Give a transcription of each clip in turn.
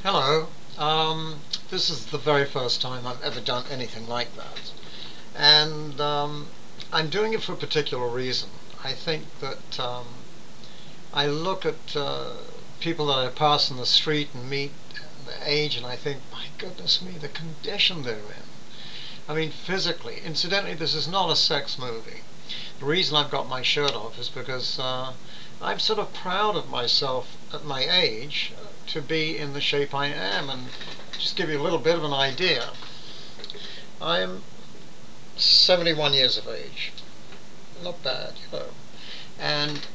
Hello. This is the very first time I've ever done anything like that. And I'm doing it for a particular reason. I think that I look at people that I pass in the street and meet their age, and I think, my goodness me, the condition they're in. I mean, physically. Incidentally, this is not a sex movie. The reason I've got my shirt off is because I'm sort of proud of myself at my age to be in the shape I am. And just give you a little bit of an idea, I am 71 years of age. Not bad, you know. And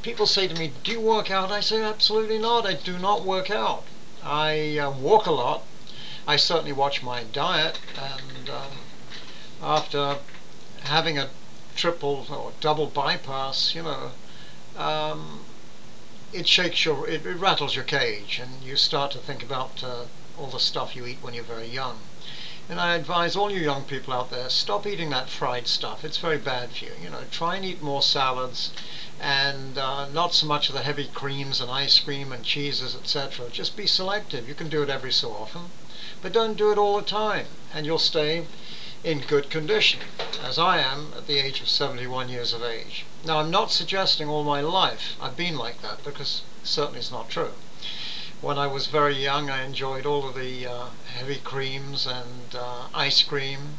people say to me, do you work out? I say, absolutely not. I do not work out. I walk a lot. I certainly watch my diet. And after having a triple or double bypass, um, it rattles your cage, and you start to think about all the stuff you eat when you're very young. And I advise all you young people out there, stop eating that fried stuff. It's very bad for you. Try and eat more salads, and not so much of the heavy creams and ice cream and cheeses, etc. Just be selective. You can do it every so often, but don't do it all the time, and you'll stay in good condition, as I am at the age of 71 years of age. Now, I'm not suggesting all my life I've been like that, because certainly it's not true. When I was very young, I enjoyed all of the heavy creams and ice cream.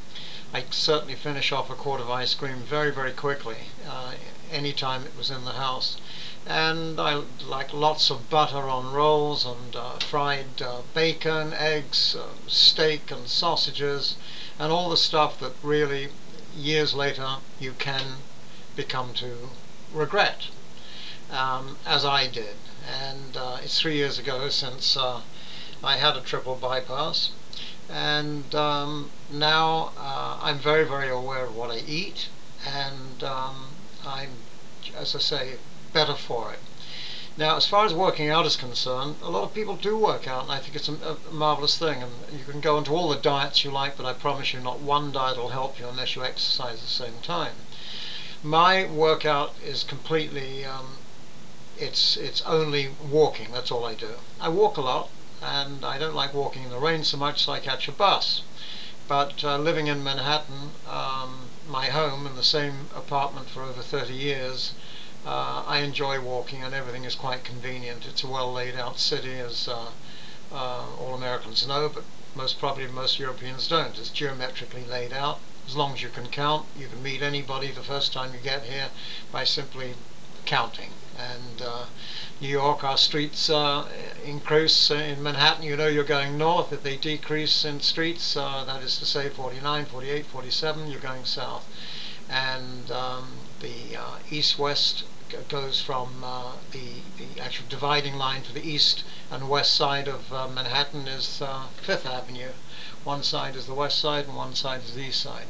I certainly finish off a quart of ice cream very, very quickly, anytime it was in the house. And I like lots of butter on rolls, and fried bacon, eggs, steak and sausages, and all the stuff that really years later you can become to regret, as I did. And it's 3 years ago since I had a triple bypass, and now I'm very, very aware of what I eat, and I'm, as I say, better for it. Now, as far as working out is concerned, a lot of people do work out, and I think it's a marvelous thing. And you can go into all the diets you like, but I promise you, not one diet will help you unless you exercise at the same time. My workout is completely, it's only walking. That's all I do. I walk a lot, and I don't like walking in the rain so much, so I catch a bus. But living in Manhattan, my home, in the same apartment for over 30 years, I enjoy walking, and everything is quite convenient. It's a well laid out city, as all Americans know, but most Europeans don't. It's geometrically laid out. As long as you can count, you can meet anybody the first time you get here by simply counting. And New York, our streets increase. In Manhattan, you know you're going north. If they decrease in streets, that is to say 49, 48, 47, you're going south. And the east-west goes from the actual dividing line for the east and west side of Manhattan is Fifth Avenue. One side is the west side and one side is the east side.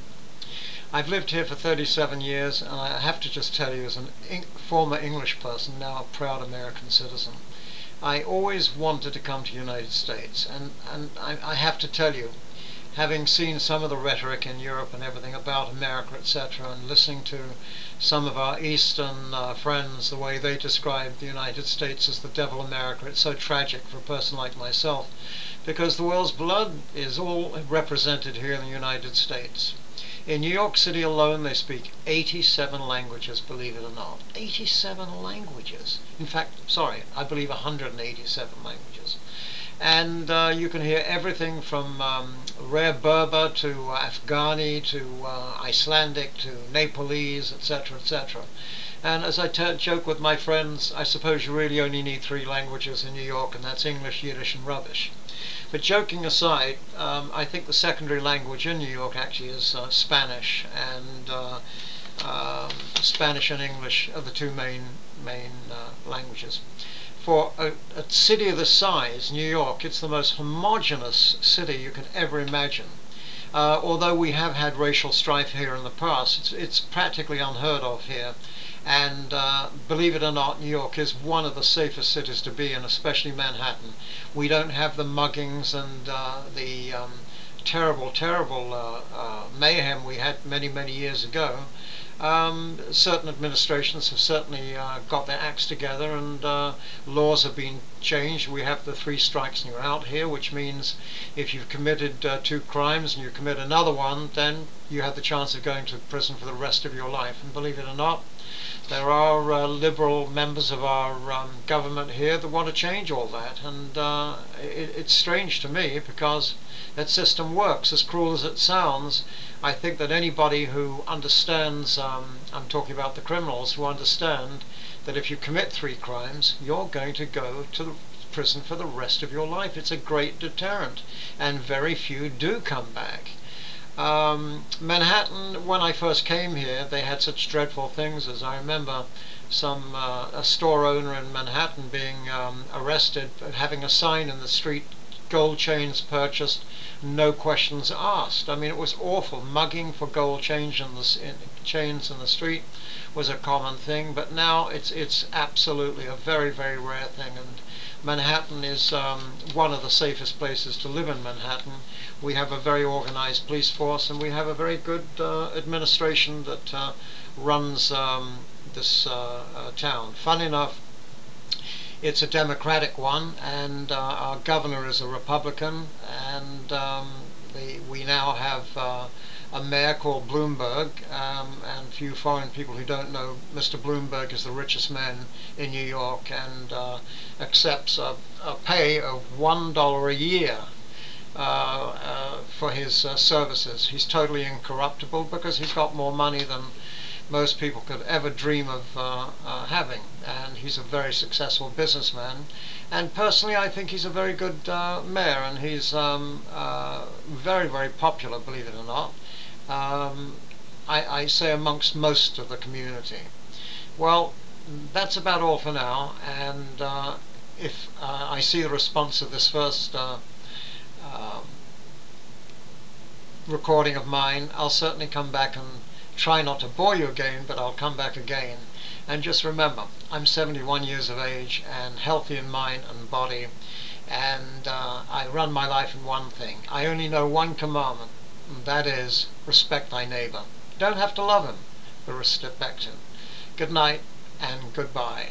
I've lived here for 37 years, and I have to just tell you, as a former English person, now a proud American citizen, I always wanted to come to the United States, and I have to tell you, having seen some of the rhetoric in Europe and everything about America, etc., and listening to some of our Eastern friends, the way they describe the United States as the devil America, it's so tragic for a person like myself, because the world's blood is all represented here in the United States. In New York City alone, they speak 87 languages, believe it or not. 87 languages. In fact, sorry, I believe 187 languages. And you can hear everything from rare Berber to Afghani to Icelandic to Nepalese, etc., etc. And as I joke with my friends, I suppose you really only need 3 languages in New York, and that's English, Yiddish, and rubbish. But joking aside, I think the secondary language in New York actually is Spanish, and Spanish and English are the two main languages. For a city of this size, New York, it's the most homogeneous city you can ever imagine. Although we have had racial strife here in the past, it's practically unheard of here. And believe it or not, New York is one of the safest cities to be in, especially Manhattan. We don't have the muggings and the terrible mayhem we had many, many years ago. Certain administrations have certainly got their acts together, and laws have been changed. We have the 3 strikes and you're out here, which means if you've committed 2 crimes and you commit another one, then you have the chance of going to prison for the rest of your life. And believe it or not, there are liberal members of our government here that want to change all that, and it's strange to me because that system works. As cruel as it sounds, I think that anybody who understands, I'm talking about the criminals, who understand that if you commit 3 crimes, you're going to go to the prison for the rest of your life. It's a great deterrent, and very few do come back. Manhattan, when I first came here, they had such dreadful things as, I remember a store owner in Manhattan being arrested, having a sign in the street, gold chains purchased, no questions asked. I mean, it was awful. Mugging for gold chains in the street was a common thing, but now it's absolutely a very, very rare thing. And Manhattan is one of the safest places to live in Manhattan. We have a very organized police force, and we have a very good administration that runs this town. Fun enough, it's a Democratic one, and our governor is a Republican, and we now have a mayor called Bloomberg, and for you foreign people who don't know, Mr. Bloomberg is the richest man in New York, and accepts a pay of $1 a year for his services. He's totally incorruptible because he's got more money than most people could ever dream of having, and he's a very successful businessman. And personally, I think he's a very good mayor, and he's very, very popular, believe it or not. I say amongst most of the community. Well, that's about all for now, and if I see the response of this first recording of mine, I'll certainly come back and try not to bore you again, but I'll come back again. And just remember, I'm 71 years of age and healthy in mind and body, and I run my life in one thing. I only know one commandment, and that is respect thy neighbor. Don't have to love him, but respect him. Good night and goodbye.